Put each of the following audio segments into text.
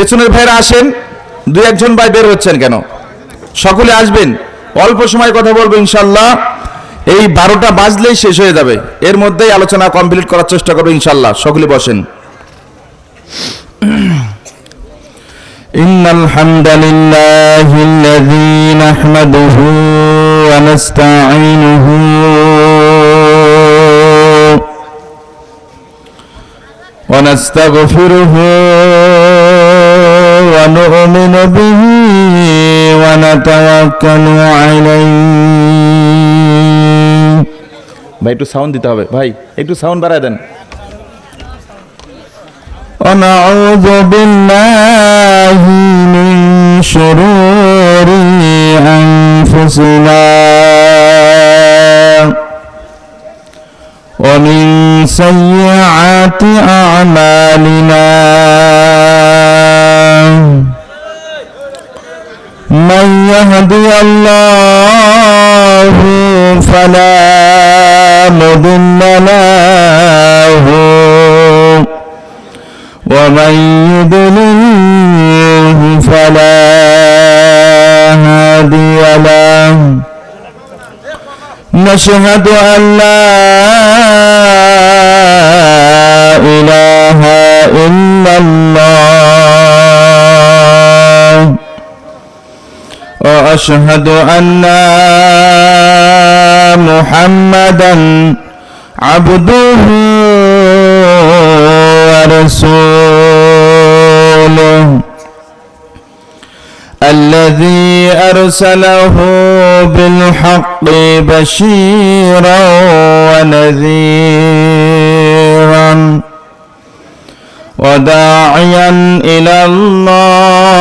পেছনের ভাইরা আসেন, দুই একজন ভাই বের হচ্ছেন কেন? সকলে আসবেন, অল্প সময় কথা বলবো ইনশাল্লাহ। এই 12টা বাজলেই শেষ হয়ে যাবে, এর মধ্যেই আলোচনা কমপ্লিট করার চেষ্টা করবো ইনশাল্লাহ। সকলে বসেন। ইন্নাল হামদালিল্লাহিল্লাযী নাহমাদুহু ওয়া নাস্তাঈনুহু ওয়া নাস্তাগফিরুহু ওয়া নু'মিনু বিহি ওয়া নাতাওয়াক্কালু আলাইহি। ভাই একটু সাউন্ড দিতে হবে, ভাই একটু সাউন্ড বাড়ায় দেন। ونعوذ بالله من شرور أنفسنا ومن سيئات أعمالنا من يهدي الله فلا مضل له ومن يضلل فلا هادي له نشهد أن لا إله إلا الله وأشهد أن محمدا عبده ورسوله الذي أرسله بالحق بشيرا ونذيرا وداعيا إلى الله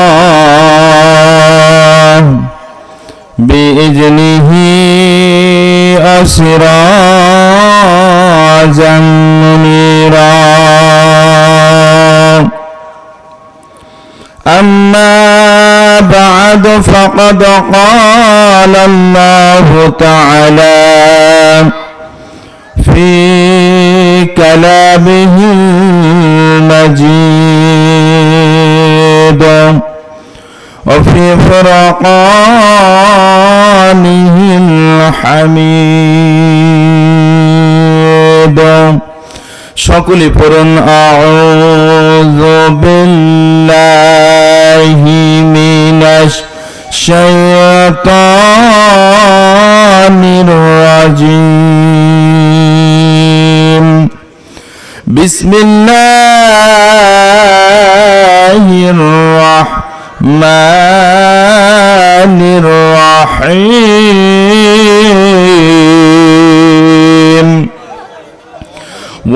بإذنه سراجا منيرا. أما بعد فقد قال الله تعالى في كلامه المجيد وفي فرقانه الحميد. সকলে পড়ুন আউযু বিল্লাহি মিনাশ শাইতানির রাজিম। বিসমিল্লাহির রাহমানির রাহিম।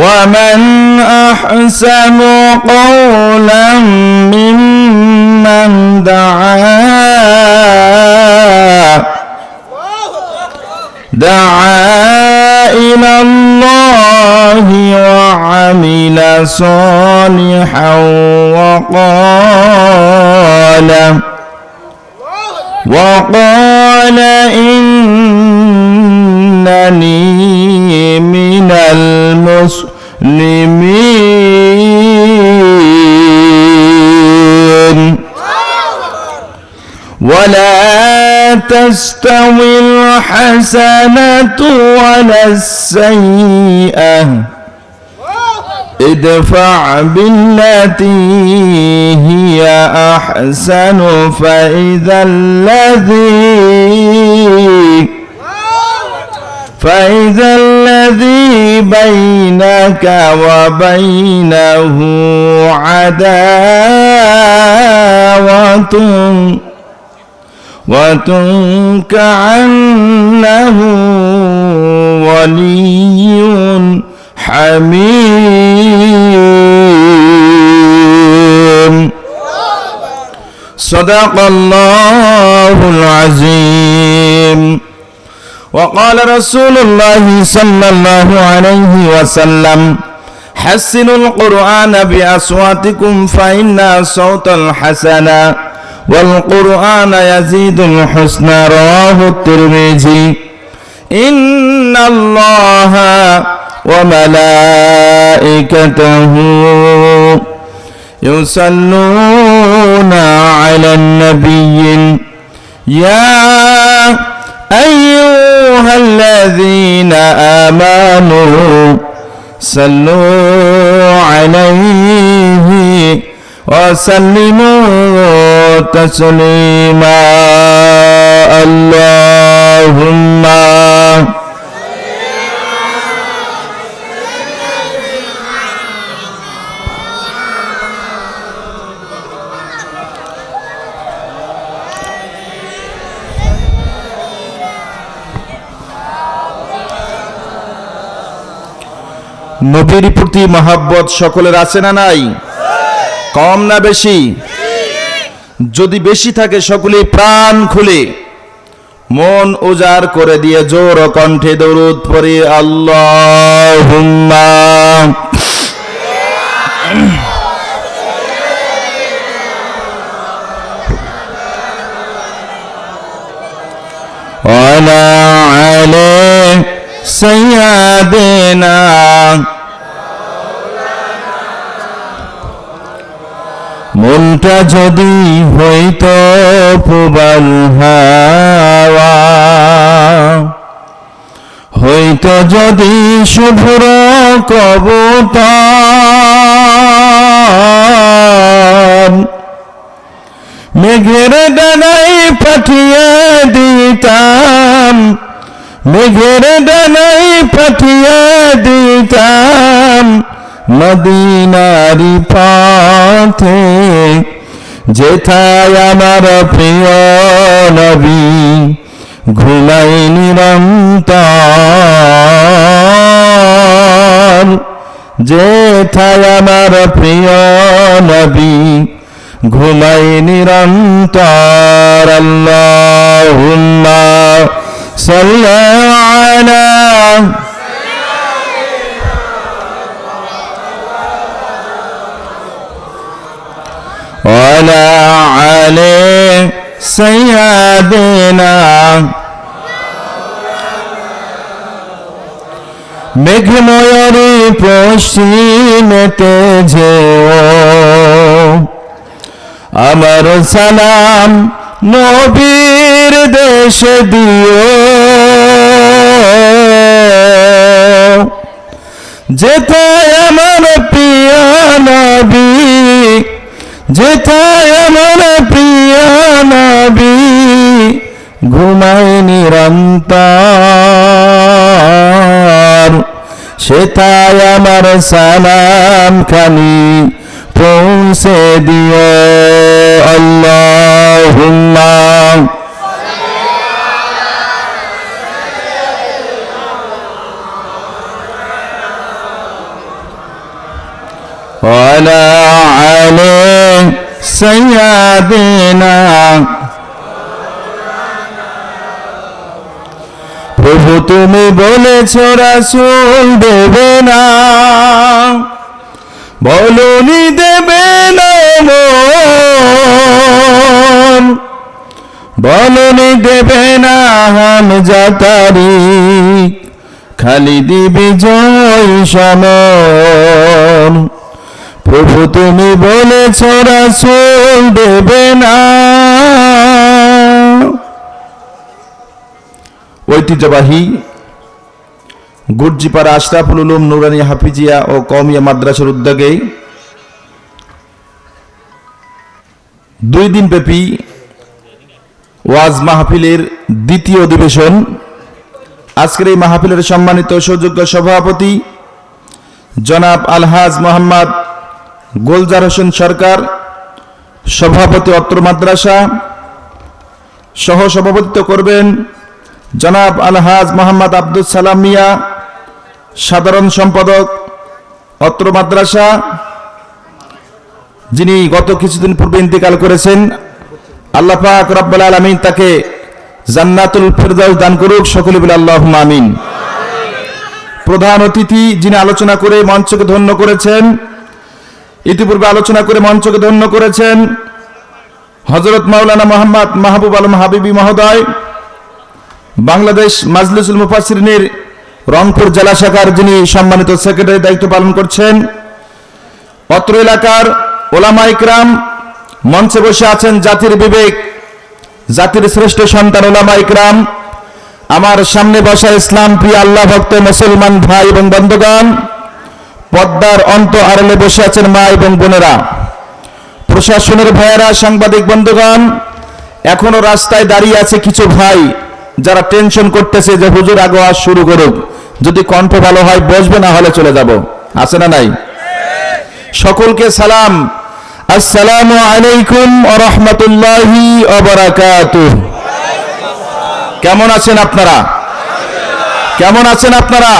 ومن أحسن قولا ممن دعا إلى الله وعمل صالحا وقال إنني من المسلمين. ولا تستوي الحسنة ولا السيئة ادفع بالتي هي أحسن فإذا الذي بينك وبينه عداوة كأنه ولي حميم. صدق الله العظيم. وقال رسول الله صلى الله عليه وسلم حسنوا القرآن بأصواتكم فإن صوت الحسن والقرآن يزيد الحسن. رواه الترمذي. إن الله وملائكته يصلون على النبي يا أيها الذين آمنوا صلوا عليه وسلموا تسليما اللهم নবীর প্রতি মহব্বত সকলের আছে না নাই? কম না বেশি? যদি বেশি থাকে সকলে প্রাণ খুলে মন উজাড় করে দিয়ে জোর কণ্ঠে দরুদ পড়ে আল্লাহুম্মা ওয়ালা আলা সাইয়্যিদিনা মনটা যদি হইতো প্রবল হাওয়া, হইতো যদি শুভ্র কবুতর, মেঘের ডানায় পাঠিয়ে দিতাম, মেঘের ডানায় পাঠিয়ে দিতাম মদিনারি পথে, যেথায় আমার প্রিয় নবী ঘুমাই নিরন্তর, যেথায় আমার প্রিয় নবী ঘুমাই নিরন্তর। আল্লাহুম্মা সাল্লি আলা ওয়ালা আলা সাইয়্যিদিনা। মেঘময়ূরী পশ্চিমেতে যেও, আমার সালাম নবীর দেশে দিও, যেথায় আমার প্রিয় নবী, যেথায় আমার প্রিয় নবী ঘুমাই নিরন্তর, সেথায় আমার সালাম খানি পৌঁছে দিও। আল্লাহুম্মা ওয়ালা আলা সাইয়্যিদিনা। প্রভু তুমি বলেছ রাসূল দেবে না, বলনি দেবে না মন, বলনি দেবে না হামজা তারিক, খালিদ বিজয় সমর। প্রভু তুমি বলেছ রাসূল দেবে না। ঐতিহ্যবাহী গুরজিপাড়া আশরাফুল উলুম নুরানী হাফিজিয়া ও কওমিয়া মাদ্রাসার উদ্যোগে 2 দিন ব্যাপী ওয়াজ মাহফিলের দ্বিতীয় অধিবেশন। আজকের এই মাহফিলের সম্মানিত সুযোগ্য সভাপতি জনাব আলহাজ মোহাম্মদ গোলজার হোসেন সরকার, সভাপতি অত্র মাদ্রাসা। সহ সভাপতিত্ব করবেন জনাব আলহাজ মোহাম্মদ আব্দুল সালাম মিয়া, সাধারণ সম্পাদক অত্র মাদ্রাসা, যিনি গত কিছুদিন পূর্বে ইন্তেকাল করেছেন। আল্লাহ পাক রব্বুল আলামিন তাকে জান্নাতুল ফেরদাউস দান করুক, সকলে বলে আল্লাহুম্মা আমিন। প্রধান অতিথি যিনি আলোচনা করে মঞ্চকে ধন্য করেছেন, ইতিপূর্বে আলোচনা করে মঞ্চকে ধন্য করেছেন হযরত মাওলানা মোহাম্মদ মাহবুব আলম হাবিবি মহোদয়, বাংলাদেশ মাজলিসুল মুফাসসিরিনের রংপুর জেলা শাখার যিনি সম্মানিত সেক্রেটারি দায়িত্ব পালন করছেন। অত্র এলাকার ওলামা ইকরাম, মঞ্চে বসে আছেন জাতির বিবেক, জাতির শ্রেষ্ঠ সন্তান উলামা ইকরাম, আমার সামনে বসা ইসলাম প্রিয় আল্লাহ ভক্ত মুসলমান ভাই এবং বন্ধুগণ, পর্দার অন্ত আড়ালে বসে আছেন মা এবং বোনেরা, প্রশাসনের ভাইয়েরা, সাংবাদিক বন্ধুগণ, এখনো রাস্তায় দাঁড়িয়ে আছে কিছু ভাই যারা টেনশন করতেছে যে হুজুর আগে ওয়াজ শুরু করুক, যদি কণ্ঠ ভালো হয় বসবে, না হলে চলে যাব। আছে না নাই? সকলকে সালাম, আসসালামু আলাইকুম ওয়া রাহমাতুল্লাহি ওয়া বারাকাতুহু। কেমন আছেন আপনারা? কেমন আছেন আপনারা?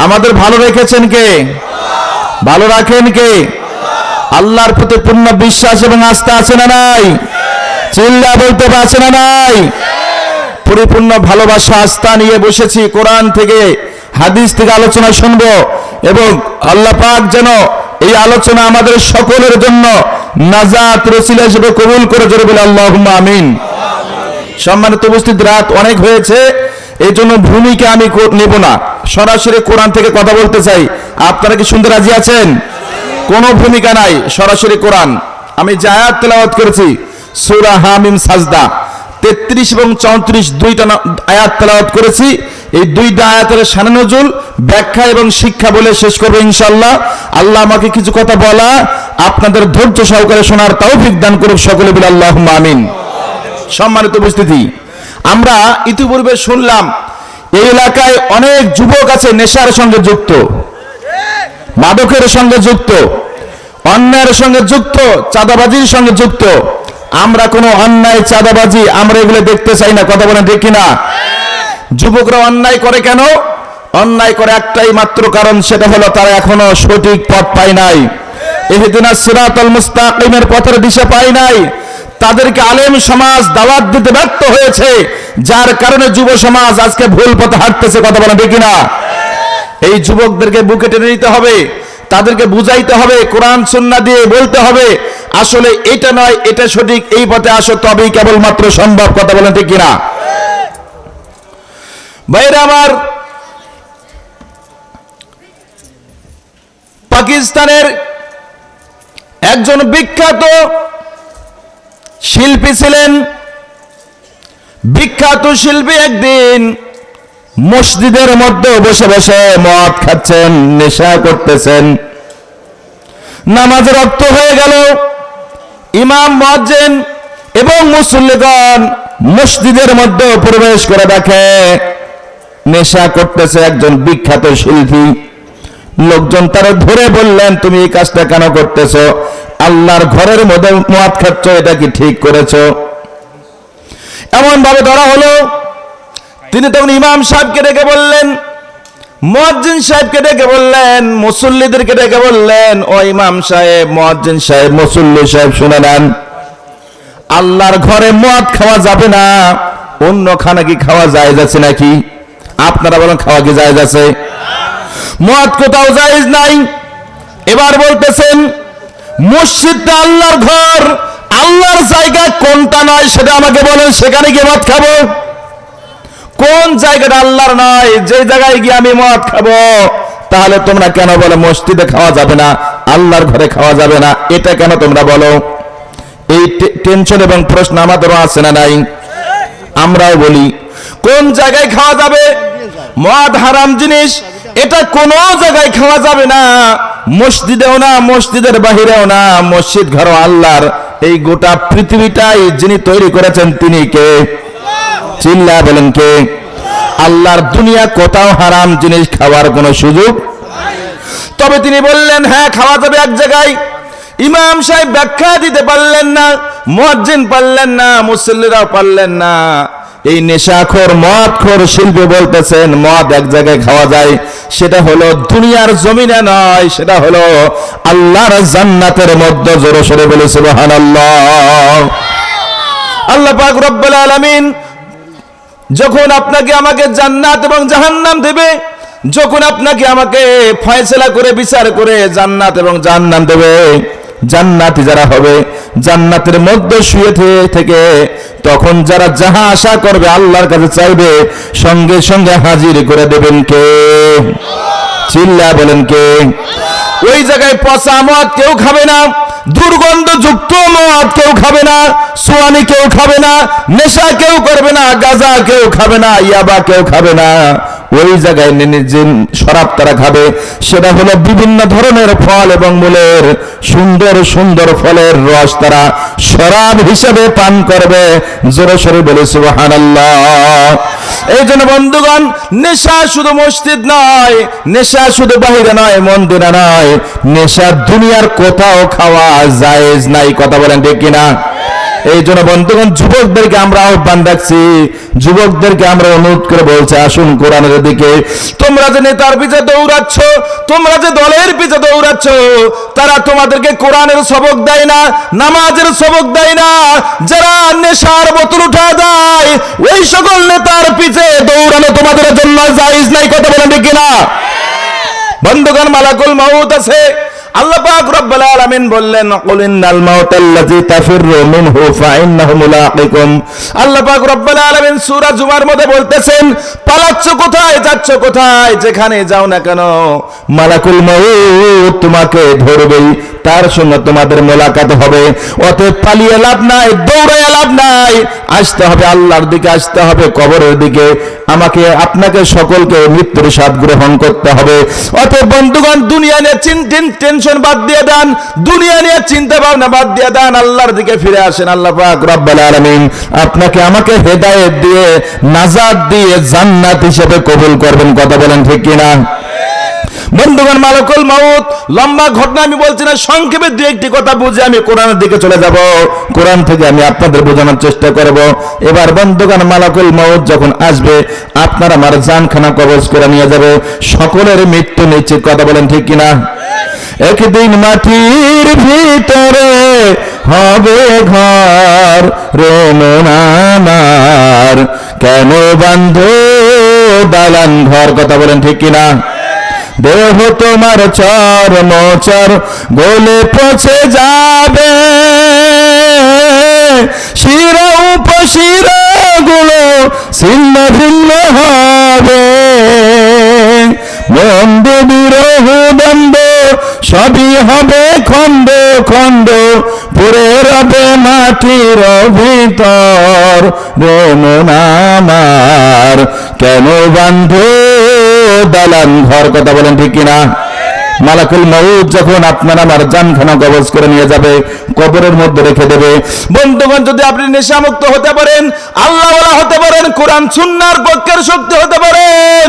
আমাদের ভালো রেখেছেন কে? ভালো রাখেন কে? আল্লাহর প্রতি পূর্ণ বিশ্বাস এবং আস্থা আছে না নাই? চিল্লা বলতে পারছে না নাই? পরিপূর্ণ ভালোবাসা আস্থা নিয়ে বসেছি। কোরআন থেকে হাদিস থেকে আলোচনা শুনবো এবং আল্লাহ পাক যেন এই আলোচনা আমাদের সকলের জন্য নাজাত রসিলা হিসেবে কবুল করে, জোরে বলে আল্লাহুম্মা আমিন। সম্মানিত উপস্থিত, রাত অনেক হয়েছে, এই জন্য ভূমিকা আমি নেব না, সরাসরি কোরআন থেকে কথা বলতে চাই। আপনারা কি শুনতে রাজি আছেন? কোনো ভূমিকা নাই, সরাসরি কোরআন। আমি যে আয়াত তেলাওয়াত করেছি সূরা হামিম সাজদা 33 এবং 34 দুইটা আয়াত তেলাওয়াত করেছি। এই দুইটা আয়াতের শানে নজুল, ব্যাখ্যা এবং শিক্ষা বলে শেষ করবো ইনশাআল্লাহ। আল্লাহ আমাকে কিছু কথা বলা, আপনাদের ধৈর্য সহকারে শোনার তৌফিক দান করুক, সকলে বলে আল্লাহুম্মা আমিন। সম্মানিত উপস্থিতি, আমরা ইতিপূর্বে শুনলাম এই এলাকায় অনেক যুবক আছে নেশার সঙ্গে যুক্ত, মাদকের সঙ্গে যুক্ত, অন্যায়ের সঙ্গে যুক্ত, চাঁদাবাজির সঙ্গে যুক্ত। আমরা কোনো অন্যায় চাঁদাবাজি আমরা এগুলো দেখতে চাই না, কথা বলেন ঠিক কিনা? যুবকরা অন্যায় করে কেন? অন্যায় করে একটাই মাত্র কারণ, সেটা হলো তারা এখনো সঠিক পথ পায় নাই, ইহদিনাস সিরাতাল মুস্তাকিমের পথের দিশা পায় নাই। তাদেরকে আলেম সমাজ দাওয়াত দিতে ব্যর্থ হয়েছে, যার কারণে যুব সমাজ আজকে ভুল পথে হাঁটতেছে, কথা বলেন ঠিক কিনা? এই যুবকদেরকে বুকে টেনে নিতে হবে, তাদেরকে বুঝাইতে হবে, কোরআন সুন্নাহ দিয়ে বলতে হবে আসলে এটা নয়, এটা সঠিক, এই পথে আসো, তবেই কেবলমাত্র সম্ভব, কথা বলেন ঠিক কিনা? ভাইরা আমার, পাকিস্তানের একজন বিখ্যাত শিল্পী ছিলেন। বিখ্যাত শিল্পী একদিন মসজিদের মধ্যে বসে বসে মদ খাচ্ছেন, নেশা করতেছেন। নামাজ রক্ত হয়ে গেল। ইমাম, মুয়াজ্জিন এবং মুসল্লিগণ মসজিদের মধ্যে প্রবেশ করে দেখে নেশা করতেছে একজন বিখ্যাত শিল্পী। লোকজন তারা ধরে বললেন, তুমি এই কাজটা কেন করতেছো? আল্লাহর ঘরের মধ্যে মদ খাচ্ছ, এটা কি ঠিক করেছো? এমন ভাবে ধরা হলো। তিনি তখন ইমাম সাহেবকে ডেকে বললেন, মুয়াজ্জিন সাহেবকে ডেকে বললেন, মুসল্লিদেরকে ডেকে বললেন, ও ইমাম সাহেব, মুয়াজ্জিন সাহেব, মুসল্লি সাহেব, শুনে নেন, আল্লাহর ঘরে মদ খাওয়া যাবে না, অন্য খানা কি খাওয়া জায়েজ আছে নাকি? আপনারা বলেন, খাওয়া কি জায়েজ আছে? মদ কোথাও জায়েজ নাই। এবার বলতেছেন, মসজিদটা আল্লাহর ঘর, আল্লাহর জায়গা কোনটা নয় সেটা আমাকে বলেন, সেখানে গিয়ে মদ খাবো? কোন জায়গাটা আল্লাহর নয়, যে জায়গায় গিয়ে আমি মদ খাবো? তাহলে তোমরা কেন বলো মসজিদে খাওয়া যাবে না, আল্লাহর ঘরে খাওয়া যাবে না? এটা কেন তোমরা বলো? এই টেনশন এবং প্রশ্ন আমাদেরও আছে না নাই? আমরাও বলি, কোন জায়গায় খাওয়া যাবে? মদ হারাম জিনিস, এটা কোন জায়গায় খাওয়া যাবে না, মসজিদেও না, মসজিদের বাহিরেও না, মসজিদ ঘর আল্লাহর। এই গোটা পৃথিবীটাই যিনি তৈরি করেছেন তিনি কে? চিল্লা বলেন কে? আল্লাহর দুনিয়া কোথাও হারাম জিনিস খাওয়ার কোনো সুযোগ। তবে তিনি বললেন, হ্যাঁ খাওয়া যাবে এক জায়গায়। ইমাম সাহেব ব্যাখ্যা দিতে পারলেন না, মুয়াজ্জিন পারলেন না, মুসল্লিরাও পারলেন না। এই নেশাখোর মদখোর শিল্পী বলতেছেন মদ এক জায়গায় খাওয়া যায়, সেটা হলো দুনিয়ার জমিনে নয়, সেটা হলো আল্লাহর জান্নাতের মধ্যে। জোরে সোরে বলে সুবহানাল্লাহ। আল্লাহ পাক রব্বুল আলামিন যখন আপনাকে আমাকে জান্নাত এবং জাহান্নাম দেবে, যখন আপনাকে আমাকে ফয়সালা করে বিচার করে জান্নাত এবং জাহান্নাম দেবে, জান্নাতি যারা হবে জান্নাতের মধ্যে শুয়ে থেকে তখন যারা যাহা আশা করবে আল্লাহর কাছে চাইবে, সঙ্গে সঙ্গে হাজির করে দেবেন কে? চিল্লা বলেন কে? ওই জায়গায় পচা মদ কেউ খাবে না, দুর্গন্ধযুক্ত মদ কেউ খাবে না, সোয়ানি কেউ খাবে না, নেশা কেউ করবে না, গাঁজা কেউ খাবে না, ইয়াবা কেউ খাবে না। ওই জায়গায় যে শরাব তারা খাবে সেটা হলো বিভিন্ন ধরনের ফল এবং মূলের সুন্দর সুন্দর ফলের রস তারা শরাব হিসেবে পান করবে। জোরে সোরে বলে সুবহানাল্লাহ। এই জন্য বন্ধুগণ, নেশা শুধু মসজিদ নয়, নেশা শুধু বাহিরে নয়, মন্দিরে নয়, নেশা দুনিয়ার কোথাও খাওয়া জায়েজ নাই। কথা বলেন ঠিক কিনা? এই জন্য বন্ধুগণ, যুবকদেরকে আমরা আহ্বান রাখছি, যুবকদেরকে আমরা অনুরোধ করে বলছি, আসুন কোরআনের দিকে। তোমরা যে নেতার পিছে দৌড়াচ্ছ, তোমরা যে দলের পিছে দৌড়াচ্ছ, তারা তোমাদেরকে কোরআনের সবক দেয় না, নামাজের সবক দেয় না। যারা নেশার বোতল উঠা যায়, ওই সকল নেতার পিছে দৌড়ানো তোমাদের জন্য জায়েজ নাই। কথা বলেন ঠিক কিনা? বন্ধুগণ, মালাকুল মাউত আছে। আল্লাহ পাক রব্বুল আলামিন বললেন, কুল ইন্নাল মাউতাল্লাযী তাফিররু মিনহু ফাইন্নাহু মুলাকিকুম। আল্লাহ পাক রব্বুল আলামিন সূরা জুমার মধ্যে বলতেছেন, পালাচ্ছ কোথায়, যাচ্ছ কোথায়, যেখানে যাও না কেন মালাকুল মাউত তোমাকে ধরবেই, তার সঙ্গে তোমাদের মোলাকাত হবে। অতএব পালিয়ে লাভ নাই, দৌড়ায় লাভ নাই, আসতে হবে আল্লাহর দিকে, আসতে হবে কবরের দিকে। আমাকে আপনাকে সকলকে মৃত্যুর স্বাদ গ্রহণ করতে হবে। অতএব বন্ধুগণ, দুনিয়া নিয়ে টেনশন বাদ দিয়ে দেন, দুনিয়া নিয়ে চিন্তা ভাবনা বাদ দিয়ে দেন, আল্লাহর দিকে ফিরে আসেন। আল্লাহ পাক রব্বুল আলামিন আপনাকে আমাকে হেদায়েত দিয়ে, নাজাত দিয়ে জান্নাত হিসেবে কবুল করবেন। কথা বলেন ঠিক কিনা? বন্ধুগণ, মালাকুল মাউত লম্বা ঘটনা আমি বলছি না, সংক্ষেপে দু একটি কথা বুঝে আমি কোরআনের দিকে চলে যাব। কোরআন থেকে আমি আপনাদের বোঝানোর চেষ্টা করব। এবার বন্ধুগণ, মালাকুল মাউত যখন আসবে, আপনার আমার জানখানা কবজ করে নিয়ে যাবে, সকলের মৃত্যু নিশ্চিত। কথা বলেন ঠিক কিনা? একদিন মাটির ভিতরে হবে ঘর রে মন আমার, কেন বান্ধো দালান ঘর। কথা বলেন ঠিক কিনা? দেহ তোমার চর্মচর গলে পচে যাবে, শিরা উপশিরা গুলো ছিন্ন ভিন্ন হবে, মন্দ বিরহ দ্বন্দ্ব সবই হবে খন্ড খন্ড, পড়ে রবে মাটির ভিতর রে মন আমার, কেন বান্ধো দালান ঘর। কথা বলেন ঠিক কিনা? মালাকুল মাউত যখন আপনার আমার জানখানা কবজ করে নিয়ে যাবে, কবরের মধ্যে রেখে দেবে। বন্ধুগণ, যদি আপনি নেশামুক্ত হতে পারেন, আল্লাহওয়ালা হতে পারেন, কোরআন সুন্নাহর পক্ষের শক্তি হতে পারেন,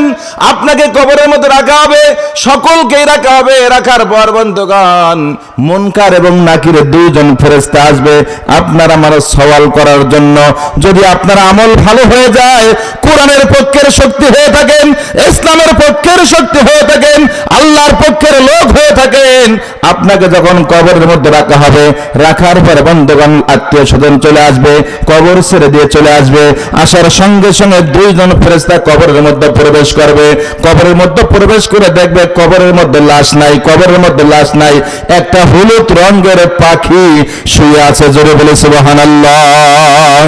আপনাকে কবরের মধ্যে রাখা হবে, সকলকেই রাখা হবে। রাখার পর বন্ধুগণ, মুনকার এবং নাকির দুইজন ফেরেশতা আসবে আপনার আমার সওয়াল করার জন্য। যদি আপনার আমল ভালো হয়ে যায়, কোরআনের পক্ষের শক্তি হয়ে থাকেন, ইসলামের পক্ষের শক্তি হয়ে থাকেন, আল্লাহর পক্ষের লোক হয়ে থাকেন, আপনাকে যখন কবরের মধ্যে রাখা হবে, রাখার পর বন্ধুগণ আত্মীয় স্বজন চলে আসবে, কবর ছেড়ে দিয়ে চলে আসবে। আসার সঙ্গে সঙ্গে দুইজন ফেরেশতা কবরের মধ্যে প্রবেশ করবে। কবরের মধ্যে প্রবেশ করে দেখবে কবরের মধ্যে লাশ নাই, কবরের মধ্যে লাশ নাই, একটা হলুদ রঙের পাখি শুয়ে আছে। জোরে বলে সুবহানাল্লাহ।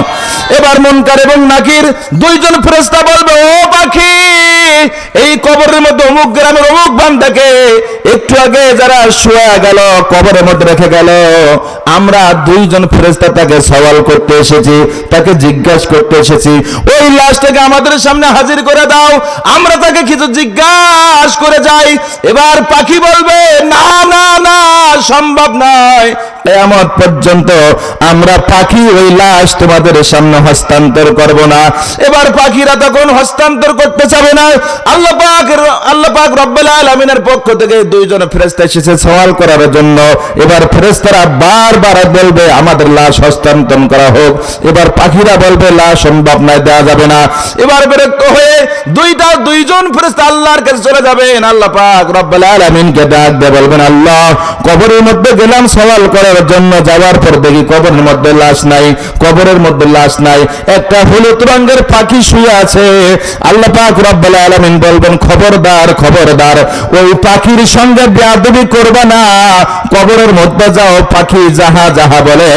এবার মুনকার এবং নাকির দুইজন ফেরেশতা বলবে, ও পাখি, এই কবরের মধ্যে অমুক গ্রামের অমুক বান্দাকে একটু আগে যারা শুয়ে গেল, কবরের মধ্যে রেখে গেল, আমরা দুইজন ফেরেশতা তাকে সওয়াল করতে এসেছি, তাকে জিজ্ঞাসা করতে এসেছি, ওই লাশটাকে আমাদের সামনে হাজির করে দাও, আমরা তাকে কিছু জিজ্ঞাসা করে যাই। এবার পাখি বলবে, না না না, সম্ভব নয়, কিয়ামত পর্যন্ত আমরা পাখি ওই লাশ তোমাদের সামনে হস্তান্তর করব না। এবার পাখিরা তখন হস্তান্তর করতে চাবে না। আল্লাহ পাক রব্বুল আলামিনের পক্ষ থেকে দুইজন ফেরেশতা এসেছে সওয়াল করার জন্য। এবার ফেরেশতারা বারবার বলবে, আমাদের লাশ হস্তান্তর করা হোক। এবার পাখিরা বলবে, লাশ সম্ভব নয়, দেওয়া যাবে না। এবার বিরক্ত হয়ে দুইজন ফেরেশতা আল্লাহর কাছে চলে যাবেন। আল্লাহ পাক রব্বুল আলামিনকে ডাক দিয়ে বলবেন, আল্লাহ, কবরের মধ্যে গেলাম সওয়াল করার জন্য, যাওয়ার পর দেখি কবরের মধ্যে লাশ নাই, কবরের মধ্যে লাশ নাই, একটা হলুদ রঙের পাখি শুয়ে আছে। আল্লাহ পাক রব্বুল আলামিন বলবেন, খবরদার খবরদার, ওই পাখির সঙ্গে বেয়াদবি করবে না, কবরের মধ্যে যাও, পাখি যাহা যাহা বলে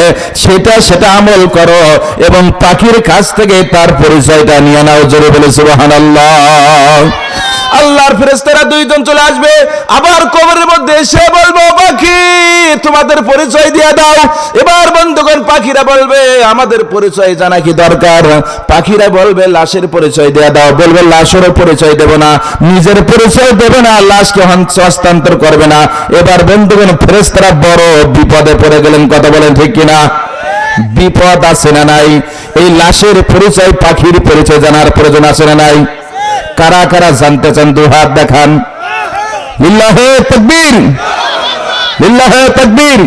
সেটা আমল করো এবং পাখির কাছ থেকে তার পরিচয়টা নিয়ে নাও। জোরে বলে সুবহানাল্লাহ। আল্লাহর ফেরেশতারা দুইজন চলে আসবে, আবার কবরের মধ্যে এসে বলবো পাখি তোমাদের পরিচয় দিয়ে দাও। এবার বন্ধুগণ পাখিরা বলবে আমাদের পরিচয় জানা কি দরকার? পাখিরা বলবে লাশের পরিচয় দিয়ে দাও। বলবে লাশেরও পরিচয় দেব না, নিজের পরিচয় দেবে না, লাশকে হস্তান্তর করবে না। এবার বন্ধুগণ ফেরেশতারা বড় বিপদে পড়ে গেলেন। কথা বলেন ঠিক কিনা? বিপদ আছে না নাই? এই লাশের পরিচয় পাখির পরিচয় জানার প্রয়োজন আছে না নাই? কারা কারা জানতে চান দু হাত দেখান। লিল্লাহে তাকবীর, লিল্লাহে তাকবীর।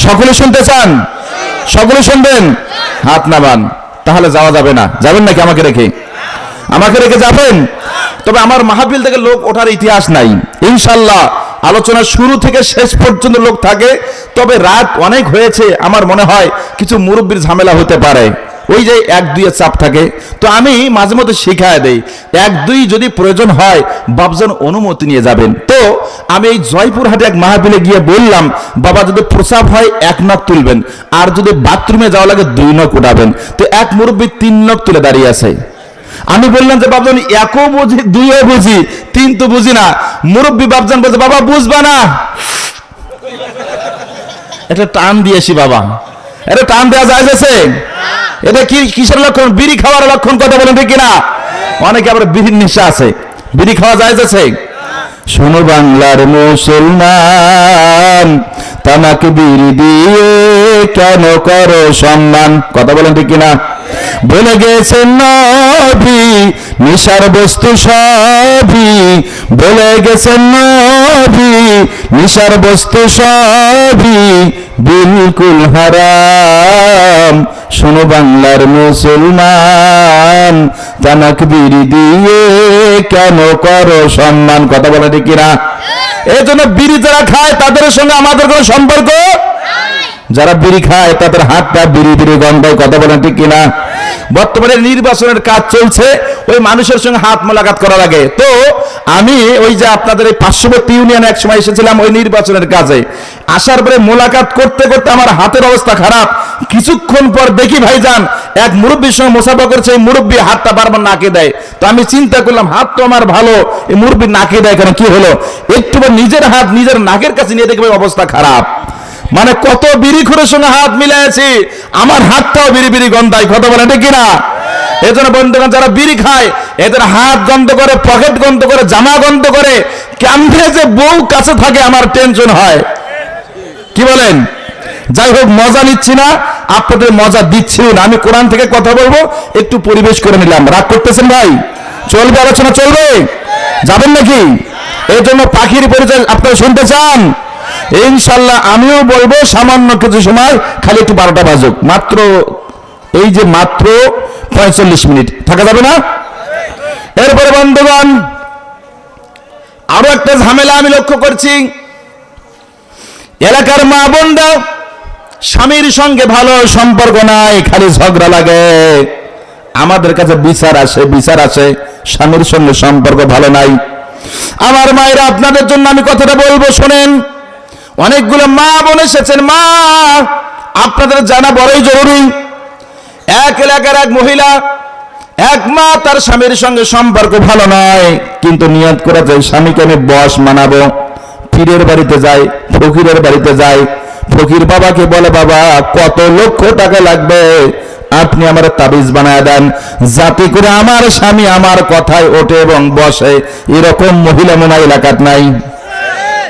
সকলে শুনতে চান? সকলে শুনবেন? হাত নামান। তাহলে যাওয়া যাবে না। যাবেন নাকি আমাকে রেখে? আমাকে রেখে যাবেন? তবে আমার মাহফিল থেকে লোক ওঠার ইতিহাস নাই ইনশাআল্লাহ। আলোচনা শুরু থেকে শেষ পর্যন্ত লোক থাকে। তবে রাত অনেক হয়েছে, আমার মনে হয় কিছু মুরব্বির ঝামেলা হতে পারে, ওই যে 1-2 চাপ থাকে। তো আমি মাঝে মধ্যে শিখায় দেই, 1-2 যদি প্রয়োজন হয় বাবজান অনুমতি নিয়ে যাবেন। তো আমি এই জয়পুরহাটে এক মাহফিলে গিয়ে বললাম বাবা যদি প্রসাব হয় 1 নখ তুলবেন, আর যদি বাথরুমে যাওয়া লাগে 2 নখ উঠাবেন। তো এক মুরব্বি 3 নখ তুলে দাঁড়িয়ে আছে। আমি বললাম যে বাবজান 1ও বুঝি 2ও বুঝি 3 তো বুঝি না। মুরব্বি বাবজান বলছে বাবা বুঝবা না, এটা টান দিয়েছি বাবা, এটা টান দেওয়া যায় গেছে। এটা কি কিসের লক্ষণ? বিড়ি খাওয়ার লক্ষণ। কথা বলেন ঠিক কিনা? অনেকে আবার বিড়ির নেশা আছে, বিড়ি খাওয়া যায় গেছে। শোনো বাংলার মুসলমান, তামাক বিড়ি দিয়ে কেন করো সম্মান? কথা বলেন ঠিক কিনা? বলে গেছেন নবী নেশার বস্তু সবই, বলে গেছেন নবী নেশার বস্তু সবই বিলকুল হারাম। শোনো বাংলার মুসলমান, তামাক বিড়ি দিয়ে কেন করো সম্মান? কথা বলে ঠিক কিনা? এই জন্য বিড়ি যারা খায় তাদের সঙ্গে আমাদের কোনো সম্পর্ক। যারা বিড়ি খায় তাদের হাতটা বিড়ি বিড়ি গন্ধায়। কথা বলেন ঠিক কিনা? বর্তমানে নির্বাচনের কাজ চলছে, ওই মানুষের সঙ্গে হাত মোলাকাত করা লাগে। তো আমি ওই যে আপনাদের এই পার্শ্ববর্তী ইউনিয়নে এক সময় এসেছিলাম ওই নির্বাচনের কাজে। আসার পরে মোলাকাত করতে করতে আমার হাতের অবস্থা খারাপ। কিছুক্ষণ পর দেখি ভাইজান এক মুরব্বীর সঙ্গে মুসাফা করছে, এই মুরব্বী হাতটা বারবার নাকে দেয়। তো আমি চিন্তা করলাম হাত তো আমার ভালো, এই মুরব্বী নাকে দেয় কেন, কি হলো? একটু নিজের হাত নিজের নাকের কাছে নিয়ে দেখবে অবস্থা খারাপ। মানে কত বিড়িখোরের সঙ্গে হাত মিলাইছি, আমার হাতটাও বিড়ি বিড়ি গন্ধায়। কথা বলে ঠিক কিনা? এই জন্য বন্ধুগণ যারা বিড়ি খায় এদের হাত গন্ধ করে, পকেট গন্ধ করে, জামা গন্ধ করে, কেমনে যে বউ কাছে থাকে আমার টেনশন হয়। কি বলেন? যাই হোক, মজা নিচ্ছি না, আপনাদের মজা দিচ্ছিও না। আমি কোরআন থেকে কথা বলবো, একটু পরিবেশ করে নিলাম। রাগ করতেছেন ভাই? চলবে, আলোচনা চলবে, যাবেন নাকি? এই জন্য পাখির পরিচয় আপনারা শুনতে চান? ইনশাল্লাহ আমিও বলবো সামান্য কিছু সময়, খালি একটু 12টা বাজুক। মাত্র এই যে মাত্র 45 মিনিট থাকা যাবে না? এরপরে বন্ধুগণ আরো একটা ঝামেলা আমি লক্ষ্য করছি। এলাকার মা বোনরা স্বামীর সঙ্গে ভালো সম্পর্ক নাই, খালি ঝগড়া লাগে। আমাদের কাছে বিচার আসে স্বামীর সঙ্গে সম্পর্ক ভালো নাই। আমার মায়েরা আপনাদের জন্য আমি কথাটা বলবো, শোনেন। অনেকগুলো মা বোন এসেছেন, মা আপনাদের জানা বড়ই জরুরি। এক এলাকার এক মহিলা, এক মা, তার স্বামীর সঙ্গে সম্পর্ক ভালো নয়, কিন্তু নিয়ত করেছে স্বামীকে আমি বশ মানাবো। পীরের বাড়িতে যায়, ফকিরের বাড়িতে যায়। ফকির বাবাকে বলে বাবা কত লক্ষ টাকা লাগবে, আপনি আমার তাবিজ বানায় দেন, যাতে করে আমার স্বামী আমার কথায় ওঠে এবং বসে। এরকম মহিলা মনে হয় এলাকাত নাই।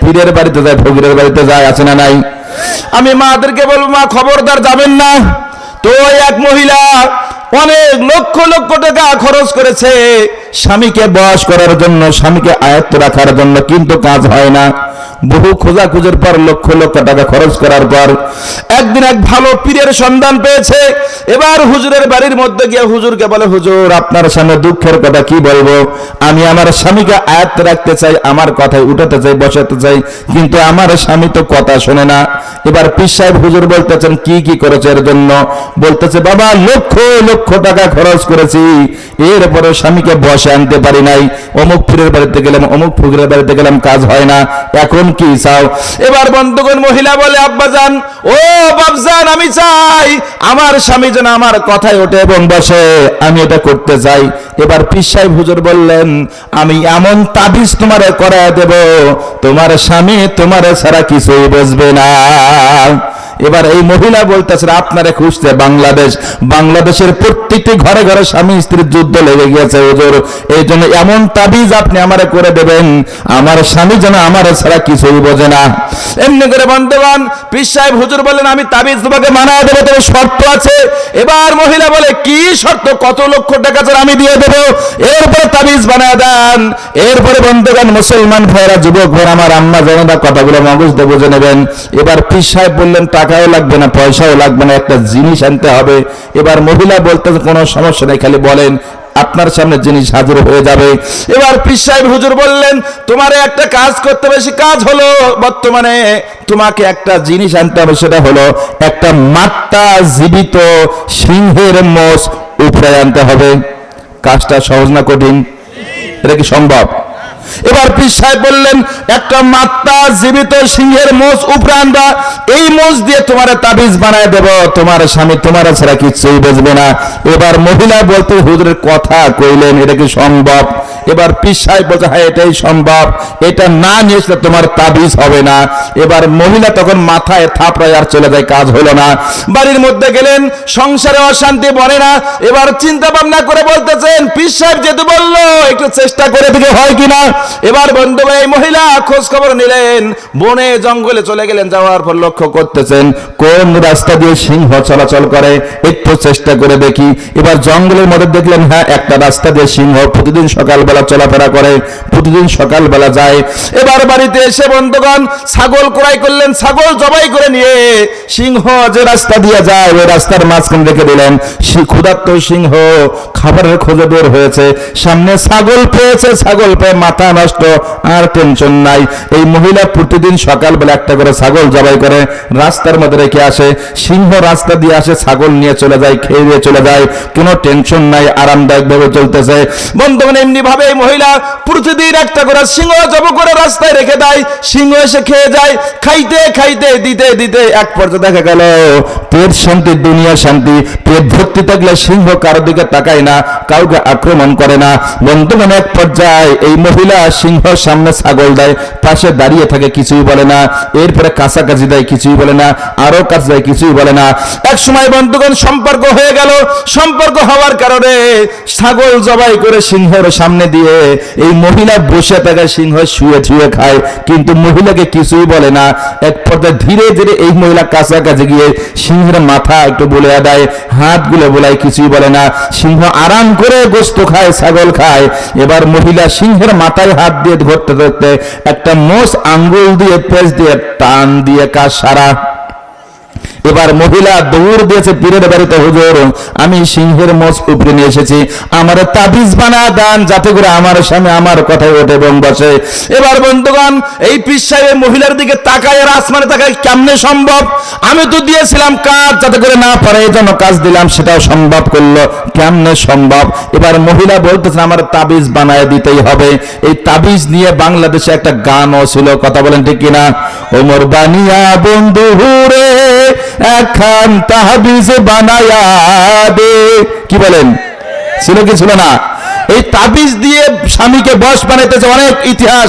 পীরের বাড়িতে যায়, ফকিরের বাড়িতে যায়, আছে না নাই? আমি মাদেরকে বলবো মা খবরদার যাবেন না। তো এক মহিলা অনেক লক্ষ লক্ষ টাকা খরচ করেছে স্বামীকে বশ করার জন্য, স্বামীকে আয়ত্ত রাখার জন্য, কিন্তু কাজ হয় না। বহু খোঁজাখুঁজির পর লক্ষ লক্ষ টাকা খরচ করার পর একদিন এক ভালো পীরের সন্ধান পেয়েছে। এবার হুজুরের বাড়ির মধ্যে গিয়ে হুজুরকে বলে হুজুর আপনার সামনে দুঃখের কথা কি বলবো, আমি আমার স্বামীকে আয়ত্ত রাখতে চাই, আমার কথায় উঠাতে চাই, বসাতে চাই, কিন্তু আমার স্বামী তো কথা শোনে না। এবার পীর সাহেব হুজুর বলতেছেন কি কি করেছে এর জন্য? বলতেছে বাবা লক্ষ লক্ষ টাকা খরচ করেছি, এরপরে স্বামীকে বশ বসে আনতে পারি নাই, অমুক পীরের বাড়িতে গেলাম, অমুক ফকিরের বাড়িতে গেলাম, কাজ হয় না, এখন কি চাও? এবার বন্ধুগণ মহিলা বলে, আব্বাজান, ও বাপজান, আমি চাই আমার স্বামী যেন আমার কথায় ওঠে এবং বসে, আমি এটা করতে চাই। এবার পীর সাহেব হুজুর বললেন, আমি এমন তাবিজ তোমারে করায় দেব, তোমার স্বামী তোমার ছাড়া কিছুই বুঝবে না। এবার এই মহিলা বলতেছে, আপনারা খুঁজতে বাংলাদেশের প্রত্যেকটি ঘরে ঘরে স্বামী স্ত্রীর যুদ্ধ লেগে গিয়েছে হুজুর, এই জন্য এমন তাবিজ আপনি আমারে করে দেবেন, আমার স্বামী যেন আমার ছাড়া কিছুই বোঝে না। এমনি করে বন্ধুগণ পীর সাহেব হুজুর বলেন, আমি তাবিজ তোমাকে মানায় দেবো, তবে শর্ত আছে। এবার মহিলা বলে, কি শর্ত? কত লক্ষ টাকা চান আমি দিয়ে দেবো, এরপরে তাবিজ বানায় দেন। এরপরে বন্ধুগণ মুসলমান ভাইরা, যুবক ভাইরা, আমার আম্মা জানেরা, কথাগুলো মগজ দিয়ে বুঝে নেবেন। এবার পীর সাহেব বললেন, টাকাও লাগবে না, পয়সাও লাগবে না, একটা জিনিস আনতে হবে। এবার মহিলা বলতে, কোনো সমস্যা নেই, খালি বলেন, আপনার সামনে জিনিস হাজির হয়ে যাবে। এবার পীর সাহেব হুজুর বললেন, তোমারে একটা কাজ করতে হবে। সে কাজ হলো, বর্তমানে তোমাকে একটা জিনিস আনতে হবে, সেটা হলো একটা মাত্রা জীবিত সিংহের মোষ উপরে আনতে হবে। কাজটা সহজ না কঠিন? এটা কি সম্ভব? এবার পীর সাহেব বললেন, একটা মাত্রা জীবিত সিংহের মোষ উপরে আনবা, এই মোষ দিয়ে তোমার তাবিজ বানায় দেব, তোমার স্বামী তোমার ছাড়া কিছুই বুঝবে না। এবার মহিলা বলতে, হুজুরের কথা কইলেন, এটা কি সম্ভব? এবার পীর সাহেব বলছে, হ্যাঁ এটাই সম্ভব, এটা না নিয়ে আসলে তোমার তাবিজ হবে না। এবার মহিলা তখন মাথায় থাপড়ায় আর চলে যায়, কাজ হলো না। বাড়ির মধ্যে গেলেন, সংসারে অশান্তি বনে না। এবার চিন্তা ভাবনা করে বলতেছেন, পীর সাহেব যেহেতু বললো, একটু চেষ্টা করে দিকে হয় কিনা। এবার বন্ধু এই মহিলা খোঁজ খবর নিলেন, বনে জঙ্গলে চলে গেলেন। যাওয়ার পর লক্ষ্য করতেছেন কোন রাস্তা দিয়ে সিংহ চলাচল করে, একটু চেষ্টা করে দেখি। এবার জঙ্গলের মধ্যে দেখলেন, হ্যাঁ একটা রাস্তা দিয়ে সিংহ প্রতিদিন সকালবেলা চলাফেরা করে, প্রতিদিন সকালবেলা যায়। এবার বাড়িতে এসে বন্ধুগণ ছাগল ক্রয় করলেন, ছাগল জবাই করে নিয়ে সিংহ যে রাস্তা দিয়ে যায় ওই রাস্তার মাঝখানে রেখে দিলেন। ক্ষুধার্ত সিংহ খাবারের খোঁজে বের হয়েছে, সামনে ছাগল পেয়েছে, ছাগল পেয়ে মাথা নষ্ট, আর টেনশন নাই। এই মহিলা প্রতিদিন সকালবেলা একটা করে ছাগল জবাই করে রাস্তার মধ্যে রেখে আসে। সিংহ রাস্তা দিয়ে আসে, ছাগল নিয়ে চলে যায়, খেয়ে নিয়ে চলে যায়, কোনো টেনশন নাই, আরামদায়ক ভাবে চলতেছে। বন্ধুগণ এমনি ভাবে এই মহিলা প্রতিদিন একটা করে সিংহ জবাই করে রাস্তায় রেখে দেয়, সিংহ এসে খেয়ে যায়। খাইতে খাইতে দিতে দিতে এক পর্যায়ে দেখা গেল পেট শান্তি, দুনিয়া শান্তি। পেট ভর্তি থাকলে সিংহ কারো দিকে তাকায় না, কাউকে আক্রমণ করে না। বন্ধুগণ এক পর্যায়ে এই মহিলা সিংহর সামনে ছাগল দেয়, পাশে দাঁড়িয়ে থাকে, কিছুই বলে না। এরপরে কাছাকাছি দেয়, কিছুই বলে না। আরো কাছে দেয়, কিছুই বলে না। এক সময় বন্ধুগণ সম্পর্ক হয়ে গেল। সম্পর্ক হওয়ার কারণে ছাগল জবাই করে সিংহের সামনে দিয়ে এই মহিলা বসে থাকে, সিংহ শুয়ে শুয়ে খায়, কিন্তু মহিলাকে কিছুই বলে না। এক পর্যায়ে ধীরে ধীরে এই মহিলা কাছাকাছি গিয়ে সিংহের মাথা একটু বলে দেয়, হাত গুলো বোলায়, কিছুই বলে না। সিংহ আরাম করে গোস্ত খায়, ছাগল খায়। এবার মহিলা সিংহের মাথায় হাত দিয়ে ধরতে ধরতে একটা মোষ আঙ্গুল দিয়ে পেঁচ দিয়ে টান দিয়ে কাজ সারা। এবার মহিলা দৌড় দিয়েছে পীরের বাড়িতে, হুজুর আমি সিংহের মোষ উপরে নিয়ে এসেছি, আমার তাবিজ বানা দেন যাতে করে আমার স্বামী আমার কথায় ওঠে এবং বসে। এবার বন্ধুগণ এই পীর সাহেব মহিলার দিকে তাকায় আর আসমানে তাকায়, কেমনে সম্ভব? আমি তো দিয়েছিলাম কাজ যাতে করে না পারে, এই জন্য কাজ দিলাম, সেটাও সম্ভব করলো, কেমনে সম্ভব? এবার মহিলা বলতেছে, আমার তাবিজ বানায় দিতেই হবে। এই তাবিজ নিয়ে বাংলাদেশে একটা গানও ছিল, কথা বলেন ঠিক কিনা? ওমর বানিয়া বন্ধু রে এখন তাবিজ বানায়া দে, কি বলেন? ছিল কি ছিল না? এই তাবিজ দিয়ে স্বামীকে বশ বানাইতেছে, অনেক ইতিহাস।